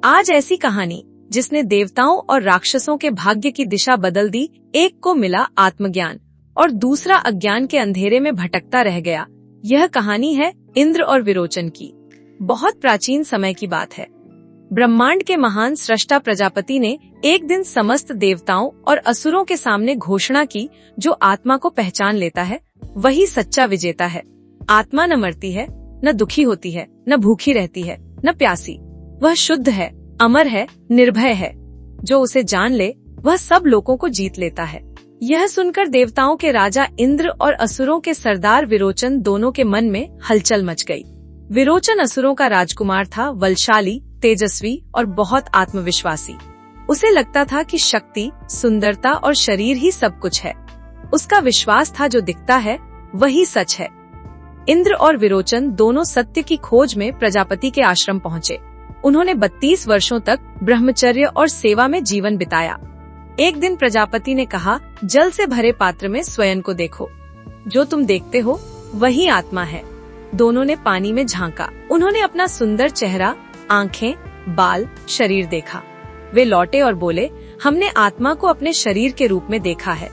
आज ऐसी कहानी जिसने देवताओं और राक्षसों के भाग्य की दिशा बदल दी। एक को मिला आत्मज्ञान और दूसरा अज्ञान के अंधेरे में भटकता रह गया। यह कहानी है इंद्र और विरोचन की। बहुत प्राचीन समय की बात है। ब्रह्मांड के महान सृष्टा प्रजापति ने एक दिन समस्त देवताओं और असुरों के सामने घोषणा की, जो आत्मा को पहचान लेता है वही सच्चा विजेता है। आत्मा न मरती है, न दुखी होती है, न भूखी रहती है, न प्यासी। वह शुद्ध है, अमर है, निर्भय है। जो उसे जान ले वह सब लोगों को जीत लेता है। यह सुनकर देवताओं के राजा इंद्र और असुरों के सरदार विरोचन दोनों के मन में हलचल मच गई। विरोचन असुरों का राजकुमार था, बलशाली, तेजस्वी और बहुत आत्मविश्वासी। उसे लगता था कि शक्ति, सुंदरता और शरीर ही सब कुछ है। उसका विश्वास था जो दिखता है वही सच है। इंद्र और विरोचन दोनों सत्य की खोज में प्रजापति के आश्रम पहुँचे। उन्होंने 32 वर्षों तक ब्रह्मचर्य और सेवा में जीवन बिताया। एक दिन प्रजापति ने कहा, जल से भरे पात्र में स्वयं को देखो। जो तुम देखते हो वही आत्मा है। दोनों ने पानी में झांका। उन्होंने अपना सुंदर चेहरा, आंखें, बाल, शरीर देखा। वे लौटे और बोले, हमने आत्मा को अपने शरीर के रूप में देखा है।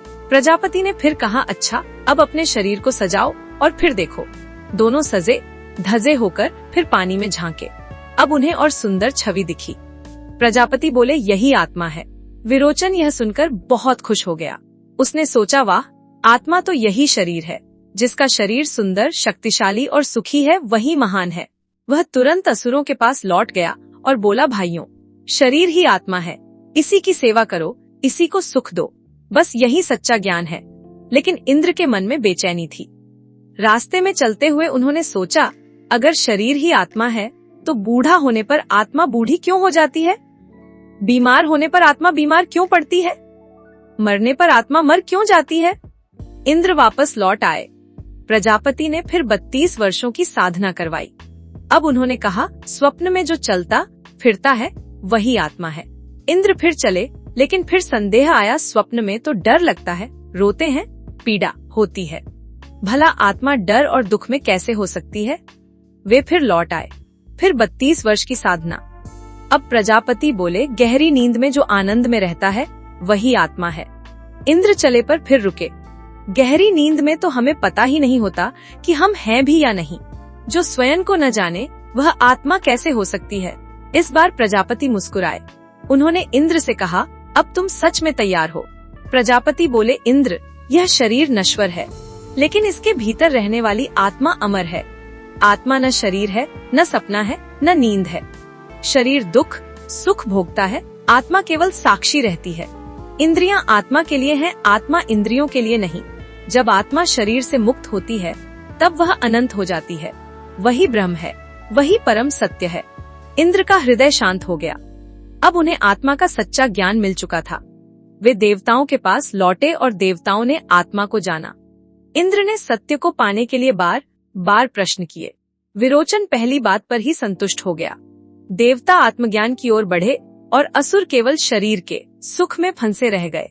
प्रजापति ने फिर कहा, अच्छा, अब अपने शरीर को सजाओ और फिर देखो। दोनों सजे धजे होकर फिर पानी में झांके। अब उन्हें और सुंदर छवि दिखी। प्रजापति बोले, यही आत्मा है। विरोचन यह सुनकर बहुत खुश हो गया। उसने सोचा, वाह, आत्मा तो यही शरीर है। जिसका शरीर सुंदर, शक्तिशाली और सुखी है वही महान है। वह तुरंत असुरों के पास लौट गया और बोला, भाइयों, शरीर ही आत्मा है। इसी की सेवा करो, इसी को सुख दो। बस यही सच्चा ज्ञान है। लेकिन इंद्र के मन में बेचैनी थी। रास्ते में चलते हुए उन्होंने सोचा, अगर शरीर ही आत्मा है तो बूढ़ा होने पर आत्मा बूढ़ी क्यों हो जाती है? बीमार होने पर आत्मा बीमार क्यों पड़ती है? मरने पर आत्मा मर क्यों जाती है? इंद्र वापस लौट आए। प्रजापति ने फिर 32 वर्षों की साधना करवाई। अब उन्होंने कहा, स्वप्न में जो चलता फिरता है वही आत्मा है। इंद्र फिर चले, लेकिन फिर संदेह आया। स्वप्न में तो डर लगता है, रोते हैं, पीड़ा होती है। भला आत्मा डर और दुख में कैसे हो सकती है? वे फिर लौट आए। फिर 32 वर्ष की साधना। अब प्रजापति बोले, गहरी नींद में जो आनंद में रहता है वही आत्मा है। इंद्र चले पर फिर रुके। गहरी नींद में तो हमें पता ही नहीं होता कि हम हैं भी या नहीं। जो स्वयं को न जाने वह आत्मा कैसे हो सकती है? इस बार प्रजापति मुस्कुराए। उन्होंने इंद्र से कहा, अब तुम सच में तैयार हो? प्रजापति बोले, इंद्र, यह शरीर नश्वर है, लेकिन इसके भीतर रहने वाली आत्मा अमर है। आत्मा न शरीर है, न सपना है, न नींद है। शरीर दुख सुख भोगता है, आत्मा केवल साक्षी रहती है। इंद्रियां आत्मा के लिए हैं, आत्मा इंद्रियों के लिए नहीं। जब आत्मा शरीर से मुक्त होती है तब वह अनंत हो जाती है। वही ब्रह्म है, वही परम सत्य है। इंद्र का हृदय शांत हो गया। अब उन्हें आत्मा का सच्चा ज्ञान मिल चुका था। वे देवताओं के पास लौटे और देवताओं ने आत्मा को जाना। इंद्र ने सत्य को पाने के लिए बार बार प्रश्न किए। विरोचन पहली बात पर ही संतुष्ट हो गया। देवता आत्मज्ञान की ओर बढ़े और असुर केवल शरीर के सुख में फंसे रह गए।